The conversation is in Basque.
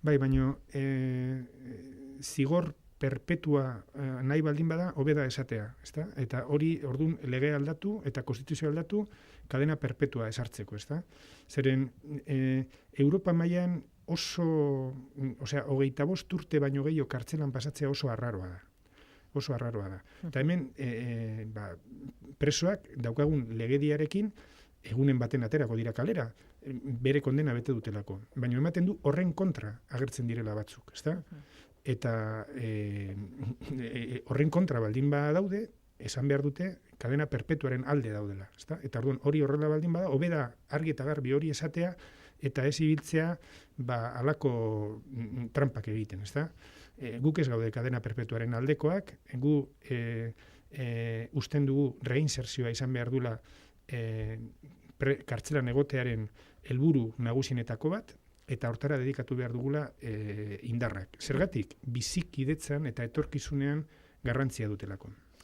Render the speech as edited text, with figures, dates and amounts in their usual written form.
Bai, baina zigor perpetua nahi baldin bada, hobeda esatea, ezta? Eta hori ordun lege aldatu eta konstituzio aldatu kadena perpetua esartzeko, ezta? Zeren Europa mailan oso, osea, 25 urte baino gehiago kartzelan pasatzea oso arraroa da. Oso arraroa da. Eta hemen presoak daukagun legediarekin egunen baten aterako dira kalera, bere kondena bete dutelako. Baina ematen du horren kontra agertzen direla batzuk, ezta? Eta horren kontra baldin bada daude, esan behar dute kadena perpetuaren alde daudela, ezta? Eta orduan hori horrela baldin bada, hobeda argi eta garbi hori esatea eta ez ibiltzea halako trampak egiten, ezta? Guk ez gaude kadena perpetuaren aldekoak, gu usten dugu reinsertzioa izan behar dula kartzelan egotearen helburu nagusienetako bat, eta hortara dedikatu behar dugula indarrak. Zergatik, bizikidetzan eta etorkizunean garrantzia dutelako.